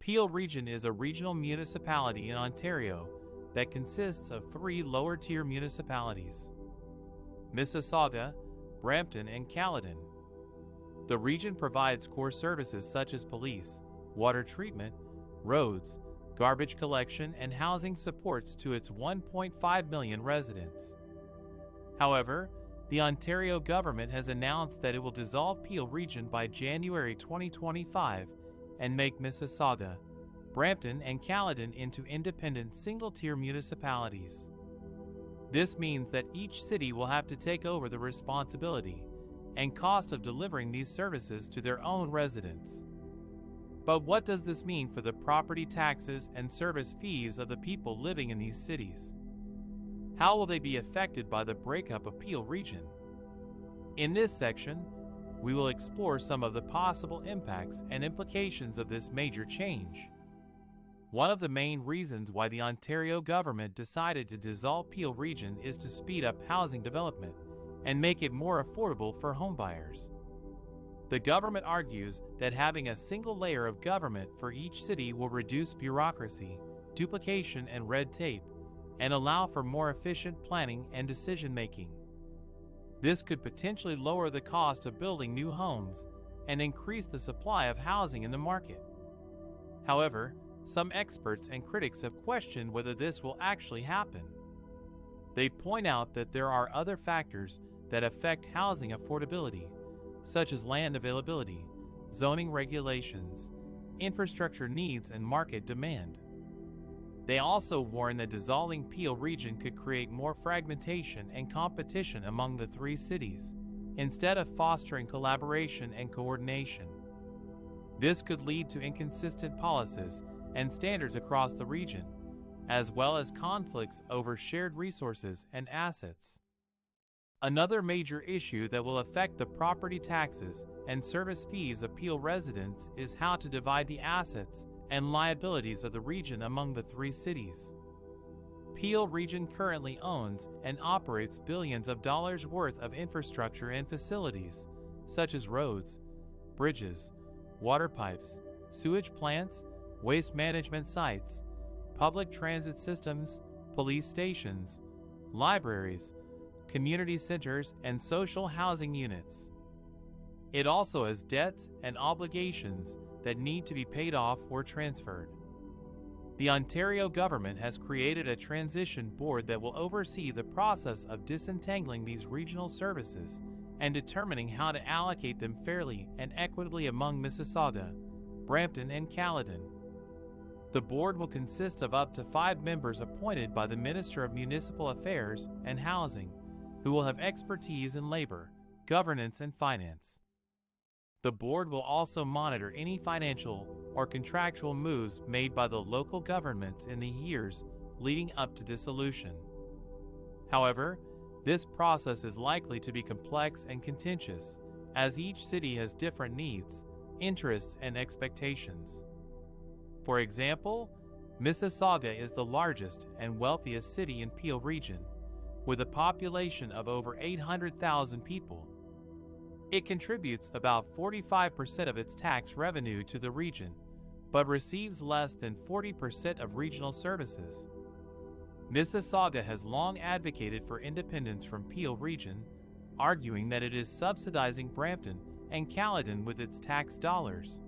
Peel Region is a regional municipality in Ontario that consists of 3 lower-tier municipalities: Mississauga, Brampton, and Caledon. The region provides core services such as police, water treatment, roads, garbage collection, and housing supports to its 1.5 million residents. However, the Ontario government has announced that it will dissolve Peel Region by January 2025 and make Mississauga, Brampton, and Caledon into independent single-tier municipalities. This means that each city will have to take over the responsibility and cost of delivering these services to their own residents. But what does this mean for the property taxes and service fees of the people living in these cities? How will they be affected by the breakup of Peel Region? In this section, we will explore some of the possible impacts and implications of this major change. One of the main reasons why the Ontario government decided to dissolve Peel Region is to speed up housing development and make it more affordable for homebuyers. The government argues that having a single layer of government for each city will reduce bureaucracy, duplication, and red tape, and allow for more efficient planning and decision-making. This could potentially lower the cost of building new homes and increase the supply of housing in the market. However, some experts and critics have questioned whether this will actually happen. They point out that there are other factors that affect housing affordability, such as land availability, zoning regulations, infrastructure needs, and market demand. They also warn that dissolving Peel Region could create more fragmentation and competition among the 3 cities, instead of fostering collaboration and coordination. This could lead to inconsistent policies and standards across the region, as well as conflicts over shared resources and assets. Another major issue that will affect the property taxes and service fees of Peel residents is how to divide the assets and liabilities of the region among the 3 cities. Peel Region currently owns and operates billions of dollars worth of infrastructure and facilities, such as roads, bridges, water pipes, sewage plants, waste management sites, public transit systems, police stations, libraries, community centers, and social housing units. It also has debts and obligations that need to be paid off or transferred. The Ontario government has created a transition board that will oversee the process of disentangling these regional services and determining how to allocate them fairly and equitably among Mississauga, Brampton, and Caledon. The board will consist of up to 5 members appointed by the Minister of Municipal Affairs and Housing, who will have expertise in labor, governance, and finance. The board will also monitor any financial or contractual moves made by the local governments in the years leading up to dissolution. However, this process is likely to be complex and contentious, as each city has different needs, interests, and expectations. For example, Mississauga is the largest and wealthiest city in Peel Region, with a population of over 800,000 people. It contributes about 45% of its tax revenue to the region, but receives less than 40% of regional services. Mississauga has long advocated for independence from Peel Region, arguing that it is subsidizing Brampton and Caledon with its tax dollars.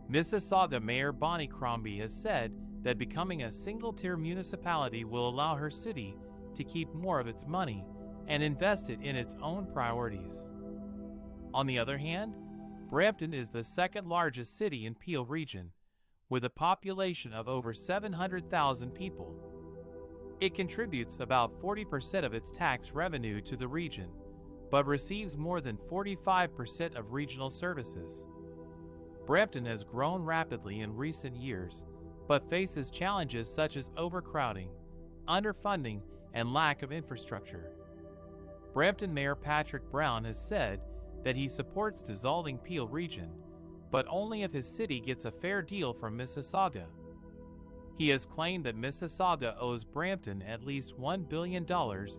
Mississauga Mayor Bonnie Crombie has said that becoming a single-tier municipality will allow her city to keep more of its money and invest it in its own priorities. On the other hand, Brampton is the second largest city in Peel Region, with a population of over 700,000 people. It contributes about 40% of its tax revenue to the region, but receives more than 45% of regional services. Brampton has grown rapidly in recent years, but faces challenges such as overcrowding, underfunding, and lack of infrastructure. Brampton Mayor Patrick Brown has said that he supports dissolving Peel Region, but only if his city gets a fair deal from Mississauga. He has claimed that Mississauga owes Brampton at least $1 billion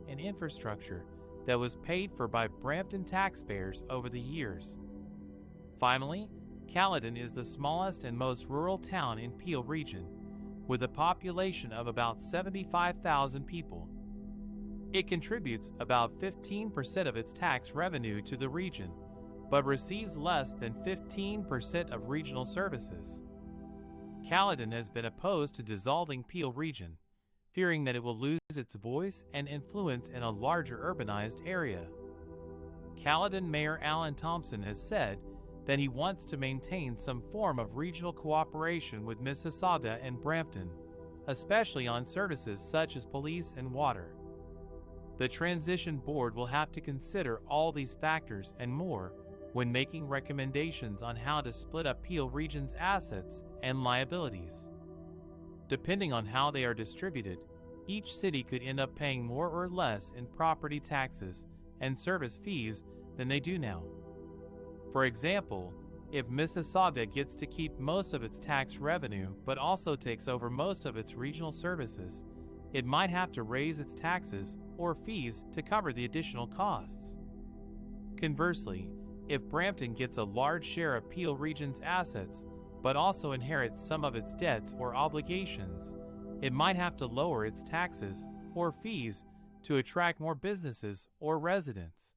in infrastructure that was paid for by Brampton taxpayers over the years. Finally, Caledon is the smallest and most rural town in Peel Region, with a population of about 75,000 people. It contributes about 15% of its tax revenue to the region, but receives less than 15% of regional services. Caledon has been opposed to dissolving Peel Region, fearing that it will lose its voice and influence in a larger urbanized area. Caledon Mayor Alan Thompson has said that he wants to maintain some form of regional cooperation with Mississauga and Brampton, especially on services such as police and water. The Transition Board will have to consider all these factors and more when making recommendations on how to split up Peel Region's assets and liabilities. Depending on how they are distributed, each city could end up paying more or less in property taxes and service fees than they do now. For example, if Mississauga gets to keep most of its tax revenue but also takes over most of its regional services, it might have to raise its taxes or fees to cover the additional costs. Conversely, if Brampton gets a large share of Peel Region's assets but also inherits some of its debts or obligations, it might have to lower its taxes or fees to attract more businesses or residents.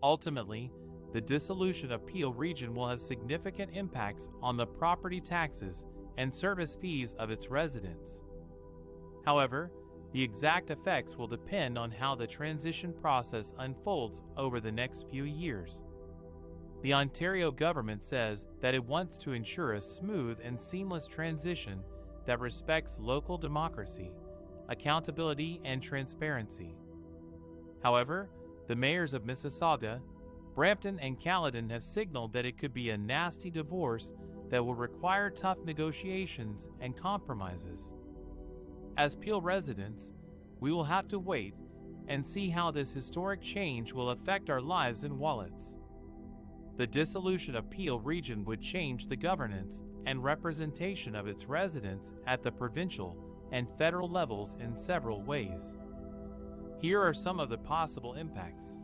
Ultimately, the dissolution of Peel Region will have significant impacts on the property taxes and service fees of its residents. However, the exact effects will depend on how the transition process unfolds over the next few years. The Ontario government says that it wants to ensure a smooth and seamless transition that respects local democracy, accountability, and transparency. However, the mayors of Mississauga, Brampton, and Caledon have signaled that it could be a nasty divorce that will require tough negotiations and compromises. As Peel residents, we will have to wait and see how this historic change will affect our lives and wallets. The dissolution of Peel Region would change the governance and representation of its residents at the provincial and federal levels in several ways. Here are some of the possible impacts.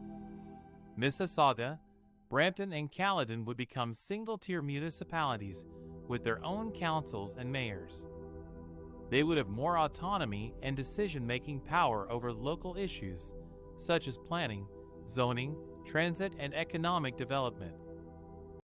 Mississauga, Brampton, and Caledon would become single-tier municipalities with their own councils and mayors. They would have more autonomy and decision-making power over local issues such as planning, zoning, transit, and economic development.